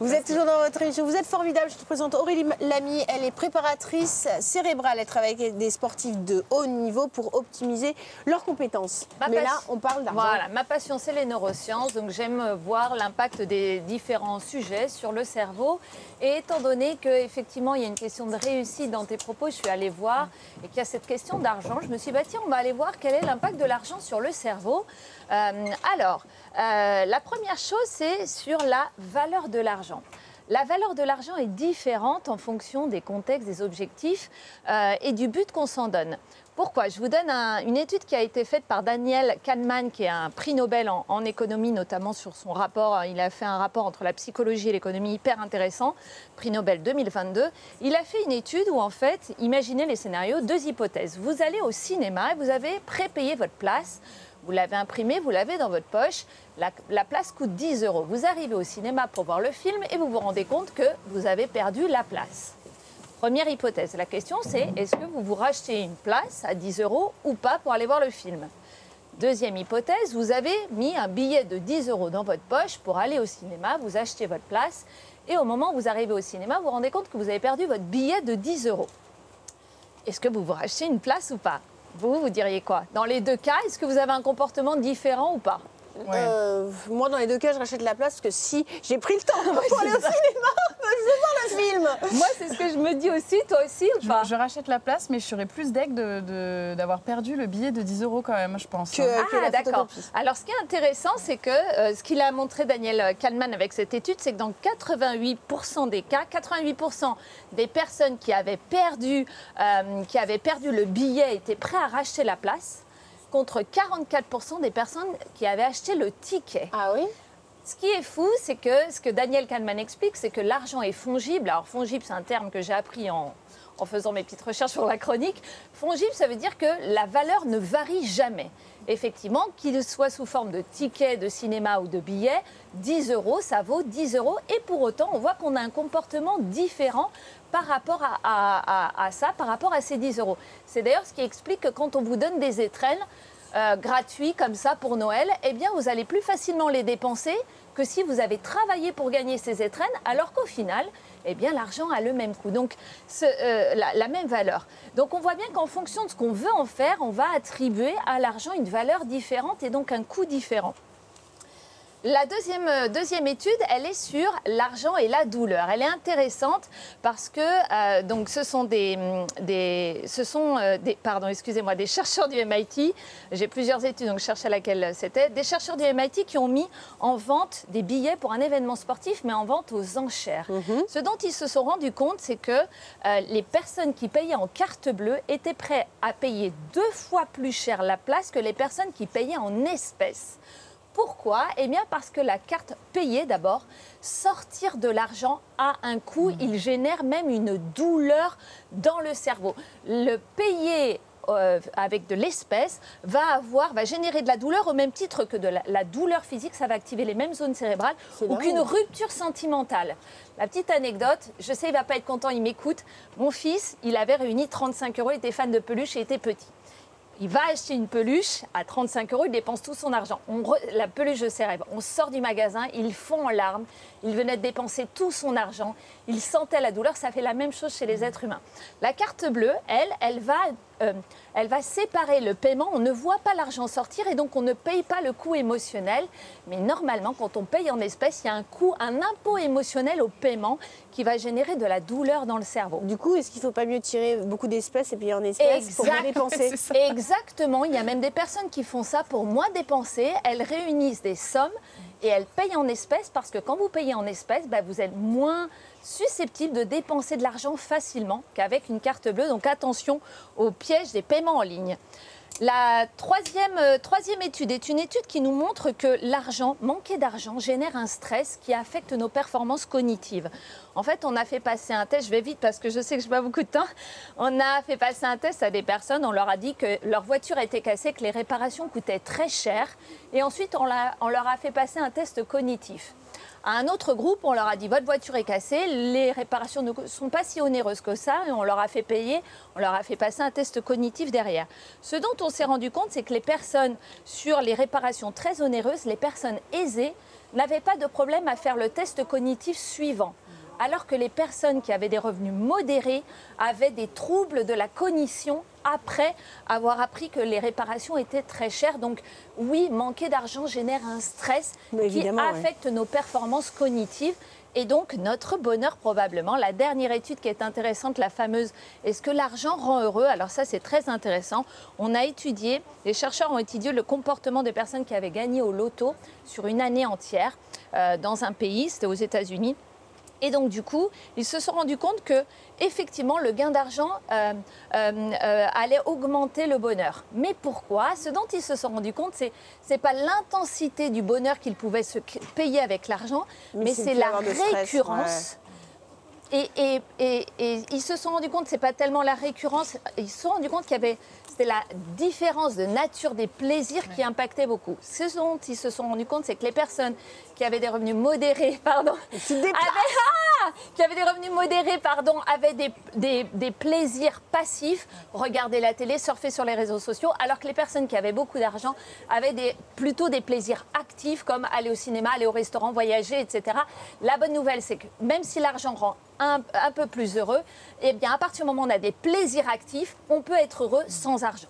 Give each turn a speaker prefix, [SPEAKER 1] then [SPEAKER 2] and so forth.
[SPEAKER 1] Vous êtes toujours dans votre émission, vous êtes formidable. Je te présente Aurélie Lamy, elle est préparatrice cérébrale. Elle travaille avec des sportifs de haut niveau pour optimiser leurs compétences. Mais là, on parle d'argent.
[SPEAKER 2] Voilà, ma passion, c'est les neurosciences. Donc j'aime voir l'impact des différents sujets sur le cerveau. Et étant donné qu'effectivement, il y a une question de réussite dans tes propos, je suis allée voir et qu'il y a cette question d'argent, je me suis dit, bah, tiens, on va aller voir quel est l'impact de l'argent sur le cerveau. La première chose, c'est sur la valeur de l'argent. La valeur de l'argent est différente en fonction des contextes, des objectifs et du but qu'on s'en donne. Pourquoi? Je vous donne une étude qui a été faite par Daniel Kahneman, qui est un prix Nobel en économie, notamment sur son rapport. Il a fait un rapport entre la psychologie et l'économie hyper intéressant, prix Nobel 2022. Il a fait une étude où, en fait, imaginez les scénarios, deux hypothèses. Vous allez au cinéma et vous avez prépayé votre place. Vous l'avez imprimé, vous l'avez dans votre poche. La place coûte 10 €. Vous arrivez au cinéma pour voir le film et vous vous rendez compte que vous avez perdu la place. Première hypothèse. La question, c'est est-ce que vous vous rachetez une place à 10 € ou pas pour aller voir le film? Deuxième hypothèse, vous avez mis un billet de 10 € dans votre poche pour aller au cinéma, vous achetez votre place et au moment où vous arrivez au cinéma, vous vous rendez compte que vous avez perdu votre billet de 10 €. Est-ce que vous vous rachetez une place ou pas? Vous diriez quoi? Dans les deux cas, est-ce que vous avez un comportement différent ou pas?
[SPEAKER 1] Moi, dans les deux cas, je rachète la place parce que si j'ai pris le temps pour aller au cinéma, je veux voir le film.
[SPEAKER 2] Moi, c'est ce que je me dis aussi. Toi aussi ou pas?
[SPEAKER 3] Je rachète la place, mais je serais plus deg d'avoir perdu le billet de 10 € quand même, je pense.
[SPEAKER 2] Ah, d'accord. Alors, ce qui est intéressant, c'est que ce qu'il a montré Daniel Kahneman avec cette étude, c'est que dans 88% des cas, 88% des personnes qui avaient perdu le billet étaient prêts à racheter la place, contre 44% des personnes qui avaient acheté le ticket.
[SPEAKER 1] Ah oui?
[SPEAKER 2] Ce qui est fou, c'est que ce que Daniel Kahneman explique, c'est que l'argent est fongible. Alors, fongible, c'est un terme que j'ai appris en faisant mes petites recherches sur la chronique. Fongible, ça veut dire que la valeur ne varie jamais. Effectivement, qu'il soit sous forme de ticket de cinéma ou de billet, 10 €, ça vaut 10 €. Et pour autant, on voit qu'on a un comportement différent par rapport à ça, par rapport à ces 10 €. C'est d'ailleurs ce qui explique que quand on vous donne des étrennes gratuits comme ça pour Noël, eh bien, vous allez plus facilement les dépenser que si vous avez travaillé pour gagner ces étrennes, alors qu'au final, eh bien, l'argent a le même coût, donc la même valeur. Donc, on voit bien qu'en fonction de ce qu'on veut en faire, on va attribuer à l'argent une valeur différente et donc un coût différent. La deuxième étude, elle est sur l'argent et la douleur. Elle est intéressante parce que donc ce sont des chercheurs du MIT. J'ai plusieurs études, donc je cherchais laquelle c'était. Des chercheurs du MIT qui ont mis en vente des billets pour un événement sportif, mais en vente aux enchères. Ce dont ils se sont rendus compte, c'est que les personnes qui payaient en carte bleue étaient prêtes à payer 2 fois plus cher la place que les personnes qui payaient en espèces. Pourquoi? Eh bien parce que la carte payée d'abord, sortir de l'argent a un coût, il génère même une douleur dans le cerveau. Le payer avec de l'espèce va générer de la douleur au même titre que de la douleur physique, ça va activer les mêmes zones cérébrales ou qu'une rupture sentimentale. La petite anecdote, je sais il ne va pas être content, il m'écoute, mon fils, il avait réuni 35 €, il était fan de peluche et était petit. Il va acheter une peluche à 35 €, il dépense tout son argent. La peluche de ses rêves. On sort du magasin, il fond en larmes. Il venait de dépenser tout son argent. Il sentait la douleur. Ça fait la même chose chez les êtres humains. La carte bleue, elle va séparer le paiement. On ne voit pas l'argent sortir et donc on ne paye pas le coût émotionnel. Mais normalement, quand on paye en espèces, il y a un impôt émotionnel au paiement qui va générer de la douleur dans le cerveau.
[SPEAKER 1] Du coup, est-ce qu'il ne faut pas mieux tirer beaucoup d'espèces et payer en espèces pour moins dépenser?
[SPEAKER 2] Exactement. Il y a même des personnes qui font ça pour moins dépenser. Elles réunissent des sommes et elles payent en espèces parce que quand vous payez en espèces, vous êtes moins susceptible de dépenser de l'argent facilement qu'avec une carte bleue. Donc attention au piège des paiements en ligne. La troisième étude est une étude qui nous montre que manquer d'argent génère un stress qui affecte nos performances cognitives. En fait, on a fait passer un test, je vais vite parce que je sais que je n'ai pas beaucoup de temps. On a fait passer un test à des personnes, on leur a dit que leur voiture était cassée, que les réparations coûtaient très cher. Et ensuite, on leur a fait passer un test cognitif. À un autre groupe, on leur a dit votre voiture est cassée, les réparations ne sont pas si onéreuses que ça et on leur a fait passer un test cognitif derrière. Ce dont on s'est rendu compte, c'est que les personnes sur les réparations très onéreuses, les personnes aisées n'avaient pas de problème à faire le test cognitif suivant. Alors que les personnes qui avaient des revenus modérés avaient des troubles de la cognition après avoir appris que les réparations étaient très chères. Donc oui, manquer d'argent génère un stress qui affecte nos performances cognitives et donc notre bonheur probablement. La dernière étude qui est intéressante, la fameuse « Est-ce que l'argent rend heureux ?» Alors ça, c'est très intéressant. Les chercheurs ont étudié le comportement des personnes qui avaient gagné au loto sur une année entière dans un pays, c'était aux États-Unis. Et donc, du coup, ils se sont rendus compte que, effectivement, le gain d'argent allait augmenter le bonheur. Mais pourquoi? Ce dont ils se sont rendus compte, c'est pas l'intensité du bonheur qu'ils pouvaient se payer avec l'argent, mais c'est la récurrence. Et ils se sont rendus compte, c'est pas tellement la récurrence, ils se sont rendus compte c'était la différence de nature des plaisirs qui impactait beaucoup. Ce dont ils se sont rendus compte, c'est que les personnes qui avaient des revenus modérés, avaient des plaisirs passifs, regarder la télé, surfer sur les réseaux sociaux, alors que les personnes qui avaient beaucoup d'argent avaient plutôt des plaisirs actifs, comme aller au cinéma, aller au restaurant, voyager, etc. La bonne nouvelle, c'est que même si l'argent rend un peu plus heureux, eh bien, à partir du moment où on a des plaisirs actifs, on peut être heureux sans argent.